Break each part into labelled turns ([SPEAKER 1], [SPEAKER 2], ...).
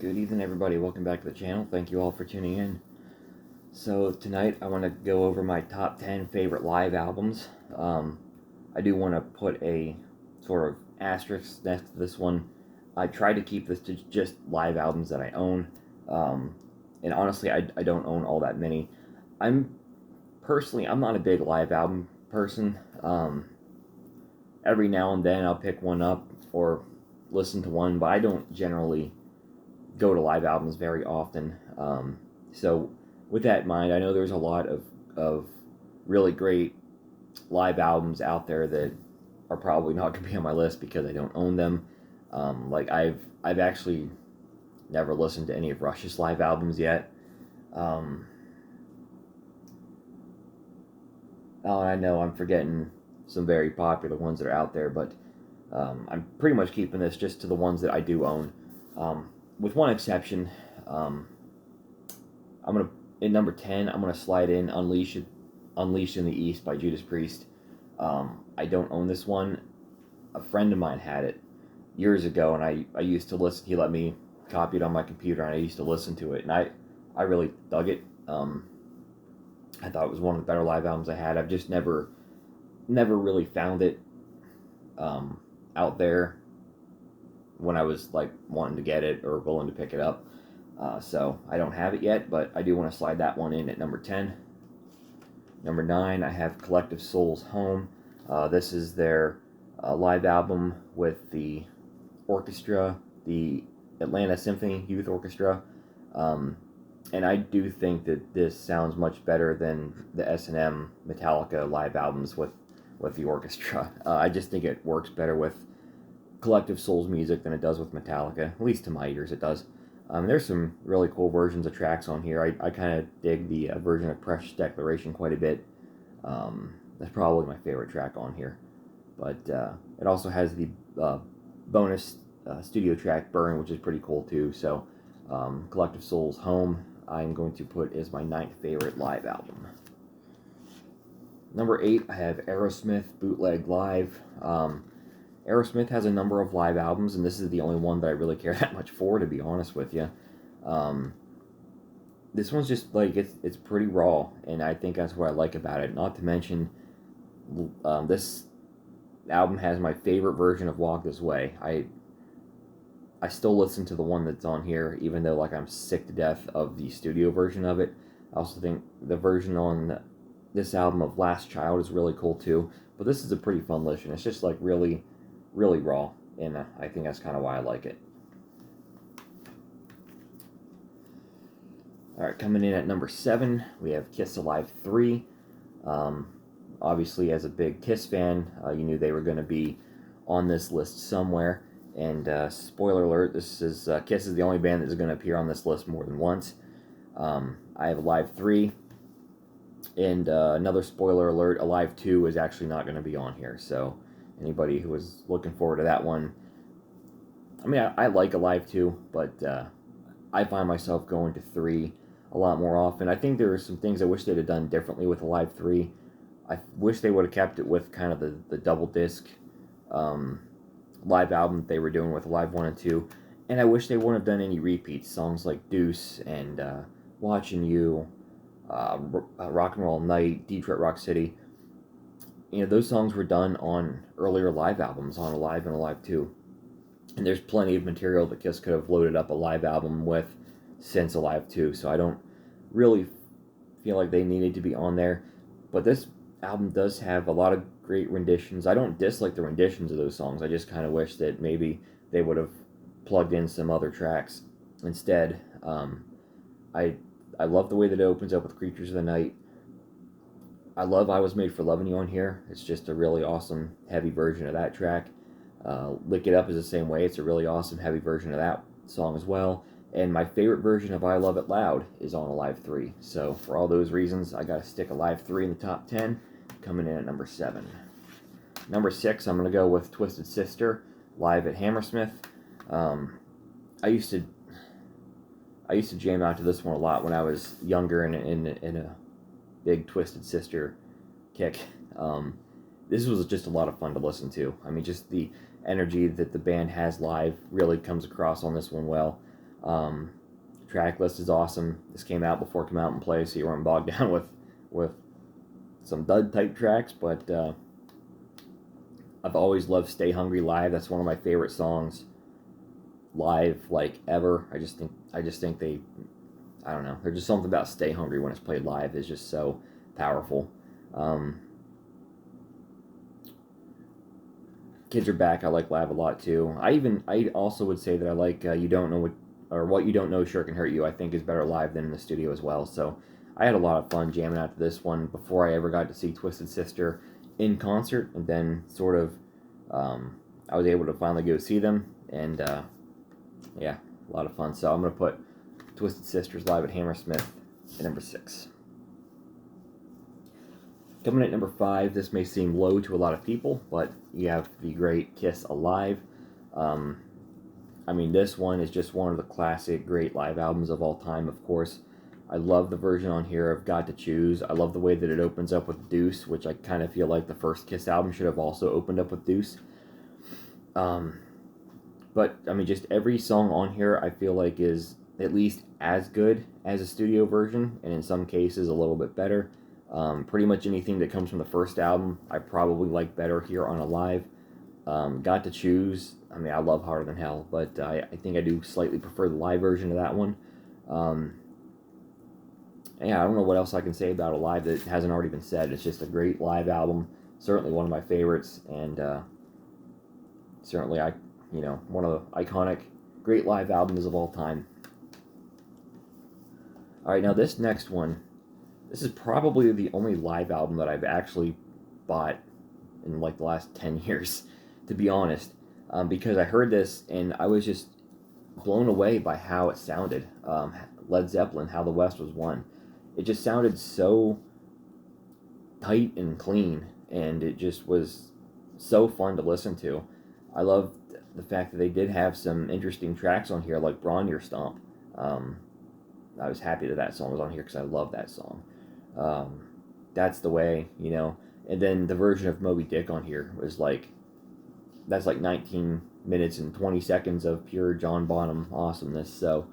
[SPEAKER 1] Good evening, everybody. Welcome back to the channel. Thank you all for tuning in. So tonight I want to go over my top 10 favorite live albums. I do want to put a sort of asterisk next to this one. I try to keep this to just live albums that I own. And honestly, I don't own all that many. I'm I'm not a big live album person. Every now and then I'll pick one up or listen to one, but I don't generally go to live albums very often. So, with that in mind, I know there's a lot of really great live albums out there that are probably not going to be on my list because I don't own them. Like I've actually never listened to any of Rush's live albums yet. Um, oh, I know I'm forgetting some very popular ones that are out there, but I'm pretty much keeping this just to the ones that I do own. With one exception, um, I'm gonna in number 10. I'm gonna slide in Unleashed in the East by Judas Priest. I don't own this one. A friend of mine had it years ago, and I used to listen. He let me copy it on my computer, and I used to listen to it, and I really dug it. I thought it was one of the better live albums I had. I've just never really found it um, out there when I was like wanting to get it or willing to pick it up. So I don't have it yet, but I do want to slide that one in at number 10. Number 9, I have Collective Soul's Home. This is their live album with the orchestra, the Atlanta Symphony Youth Orchestra. Um, and I do think that this sounds much better than the S&M Metallica live albums with the orchestra. I just think it works better with Collective Soul's music than it does with Metallica. At least to my ears, it does. There's some really cool versions of tracks on here. I kind of dig the version of Precious Declaration quite a bit. That's probably my favorite track on here. But it also has the bonus studio track Burn, which is pretty cool too. So Collective Soul's Home, I'm going to put as my 9th favorite live album. Number 8, I have Aerosmith Bootleg Live. Aerosmith has a number of live albums, and this is the only one that I really care that much for, to be honest with you. This one's just like it's pretty raw, and I think that's what I like about it. Not to mention, this album has my favorite version of Walk This Way. I still listen to the one that's on here, even though like I'm sick to death of the studio version of it. I also think the version on this album of Last Child is really cool too. But this is a pretty fun listen. It's just like really raw, and I think that's kind of why I like it. All right, coming in at number 7, we have Kiss Alive 3. Obviously, as a big Kiss fan, you knew they were going to be on this list somewhere. And spoiler alert, this is Kiss is the only band that's going to appear on this list more than once. I have Alive 3, and another spoiler alert, Alive 2 is actually not going to be on here. So anybody who was looking forward to that one, I mean, I like Alive 2, but I find myself going to 3 a lot more often. I think there are some things I wish they'd have done differently with Alive 3. I wish they would have kept it with kind of the double disc live album that they were doing with Alive 1 and 2. And I wish they wouldn't have done any repeats. Songs like Deuce and Watching You, Rock and Roll Night, Detroit Rock City. You know, those songs were done on earlier live albums, on Alive and Alive 2. And there's plenty of material that Kiss could have loaded up a live album with since Alive 2. So I don't really feel like they needed to be on there. But this album does have a lot of great renditions. I don't dislike the renditions of those songs. I just kind of wish that maybe they would have plugged in some other tracks instead. I love the way that it opens up with Creatures of the Night. I love I Was Made for Loving You on here. It's just a really awesome, heavy version of that track. Lick It Up is the same way. It's a really awesome, heavy version of that song as well. And my favorite version of I Love It Loud is on Alive 3. So for all those reasons, I got to stick Alive 3 in the top 10, coming in at number 7. Number 6, I'm going to go with Twisted Sister, live at Hammersmith. I used to jam out to this one a lot when I was younger and in a big Twisted Sister kick. This was just a lot of fun to listen to. I mean, just the energy that the band has live really comes across on this one well. Track list is awesome. This came out before Come Out and Play, so you weren't bogged down with some dud type tracks. But I've always loved Stay Hungry live. That's one of my favorite songs live, like, ever. I just think they, I don't know. There's just something about Stay Hungry when it's played live is just so powerful. Kids Are Back I like live a lot too. I also would say that I like You Don't Know What You Don't Know Sure Can Hurt You. I think is better live than in the studio as well. So I had a lot of fun jamming out to this one before I ever got to see Twisted Sister in concert, and then sort of I was able to finally go see them, and yeah, a lot of fun. So I'm gonna put Twisted Sisters live at Hammersmith at number 6. Coming at number 5, this may seem low to a lot of people, but you have the great Kiss Alive. I mean, this one is just one of the classic great live albums of all time, of course. I love the version on here of Got to Choose. I love the way that it opens up with Deuce, which I kind of feel like the first Kiss album should have also opened up with Deuce. But, I mean, just every song on here I feel like is at least as good as a studio version, and in some cases a little bit better. Pretty much anything that comes from the first album I probably like better here on a live. Got to Choose, I mean, I love Harder Than Hell, but I think I do slightly prefer the live version of that one. Yeah, I don't know what else I can say about it live that hasn't already been said. It's just a great live album, certainly one of my favorites, and certainly one of the iconic great live albums of all time. Alright, now this next one, this is probably the only live album that I've actually bought in like the last 10 years, to be honest, because I heard this and I was just blown away by how it sounded. Led Zeppelin, How the West Was Won. It just sounded so tight and clean, and it just was so fun to listen to. I loved the fact that they did have some interesting tracks on here, like Braun Your Stomp. I was happy that song was on here because I love that song. That's the Way, And then the version of Moby Dick on here was that's like 19 minutes and 20 seconds of pure John Bonham awesomeness. So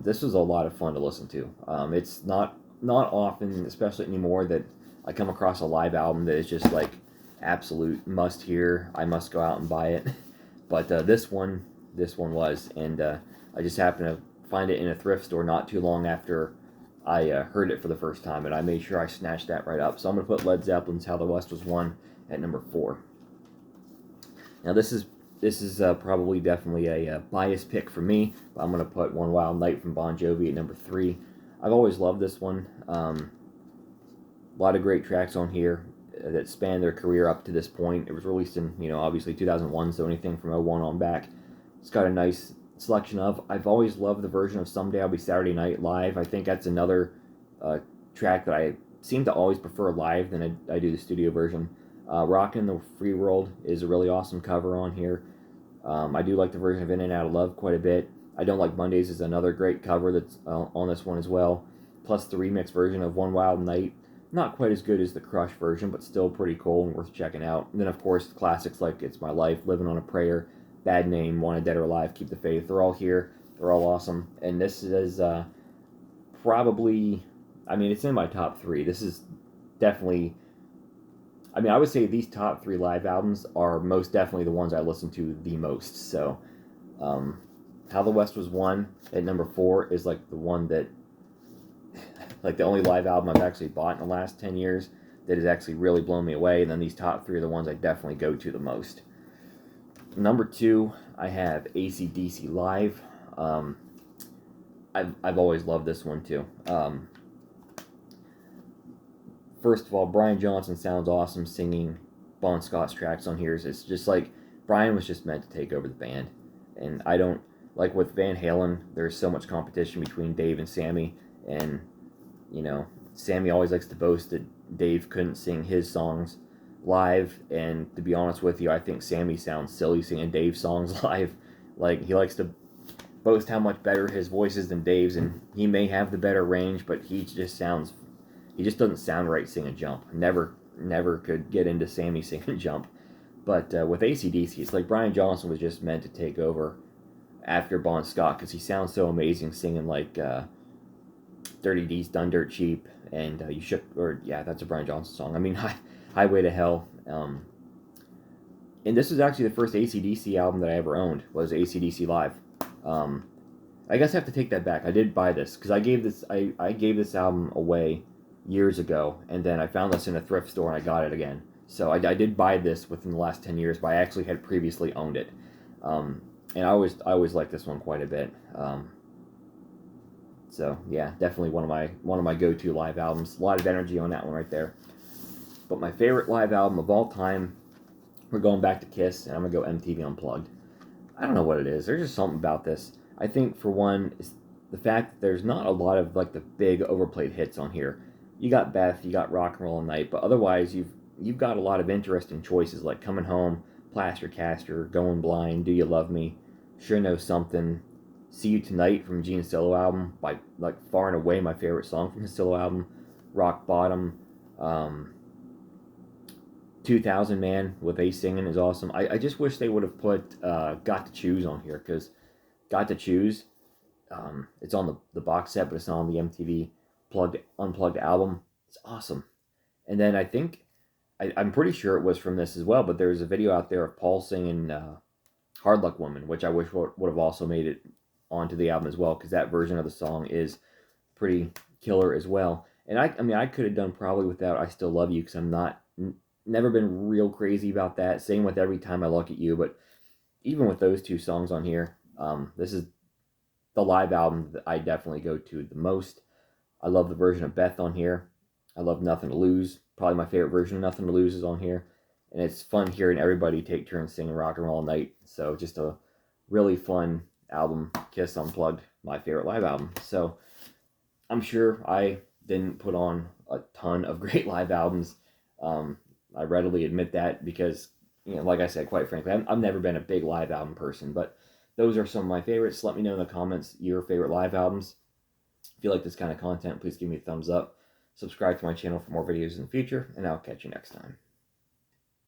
[SPEAKER 1] this was a lot of fun to listen to. It's not often, especially anymore, that I come across a live album that is just like absolute must hear. I must go out and buy it. But this one was, and I just happened to find it in a thrift store not too long after I heard it for the first time, and I made sure I snatched that right up. So I'm going to put Led Zeppelin's How the West Was Won at number 4. Now this is probably definitely a biased pick for me, but I'm going to put One Wild Night from Bon Jovi at number 3. I've always loved this one. A lot of great tracks on here that span their career up to this point. It was released in, obviously 2001, so anything from 01 on back. It's got a nice selection of. I've always loved the version of Someday I'll Be Saturday Night live. I think that's another track that I seem to always prefer live than I do the studio version. Rockin' the Free World is a really awesome cover on here. I do like the version of In and Out of Love quite a bit. I Don't Like Mondays is another great cover that's on this one as well. Plus the remix version of One Wild Night. Not quite as good as the Crush version, but still pretty cool and worth checking out. And then, of course, classics like It's My Life, Living on a Prayer, Bad Name, Wanted Dead or Alive, Keep the Faith. They're all here. They're all awesome. And this is probably, it's in my top 3. This is definitely, I would say these top 3 live albums are most definitely the ones I listen to the most. So, How the West Was Won at number 4 is like the one that, like the only live album I've actually bought in the last 10 years that has actually really blown me away. And then these top 3 are the ones I definitely go to the most. Number 2, I have AC/DC Live. I've always loved this one too. First of all, Brian Johnson sounds awesome singing Bon Scott's tracks on here. It's just like Brian was just meant to take over the band. And I don't, like with Van Halen, there's so much competition between Dave and Sammy. And, Sammy always likes to boast that Dave couldn't sing his songs live. And to be honest with you, I think Sammy sounds silly singing Dave's songs live. Like, he likes to boast how much better his voice is than Dave's. And he may have the better range, but he just doesn't sound right singing Jump. Never could get into Sammy singing Jump. But with AC/DC, it's like Brian Johnson was just meant to take over after Bon Scott because he sounds so amazing singing like 30 D's Done Dirt Cheap and You Shook, or yeah, that's a Brian Johnson song. I mean, Highway to Hell. And this was actually the first AC/DC album that I ever owned, was AC/DC Live. Um, I guess I have to take that back. I did buy this because I gave this album away years ago, and then I found this in a thrift store and I got it again. So I did buy this within the last 10 years, but I actually had previously owned it. And I always liked this one quite a bit. So yeah, definitely one of my go-to live albums. A lot of energy on that one right there. But my favorite live album of all time, we're going back to Kiss, and I'm gonna go MTV Unplugged. I don't know what it is. There's just something about this. I think for one, is the fact that there's not a lot of like the big overplayed hits on here. You got Beth, you got Rock and Roll Night, but otherwise you've got a lot of interesting choices like Coming Home, Plaster Caster, Going Blind, Do You Love Me, Sure Know Something, See You Tonight from Gene's solo album, by like far and away my favorite song from his solo album, Rock Bottom, 2000 Man with Ace singing is awesome. I just wish they would have put Got to Choose on here, because Got to Choose, it's on the box set, but it's not on the MTV Unplugged album. It's awesome. And then I think, I'm pretty sure it was from this as well, but there's a video out there of Paul singing Hard Luck Woman, which I wish would have also made it onto the album as well, because that version of the song is pretty killer as well. And I mean, I could have done probably without I Still Love You, because I'm never been real crazy about that. Same with Every Time I Look at You, but even with those two songs on here, this is the live album that I definitely go to the most. I love the version of Beth on here. I love Nothing to Lose. Probably my favorite version of Nothing to Lose is on here. And it's fun hearing everybody take turns singing Rock and Roll Night. So just a really fun album. Kiss Unplugged, my favorite live album. So I'm sure I didn't put on a ton of great live albums. I readily admit that because, like I said, quite frankly, I've never been a big live album person. But those are some of my favorites. Let me know in the comments your favorite live albums. If you like this kind of content, please give me a thumbs up. Subscribe to my channel for more videos in the future, and I'll catch you next time.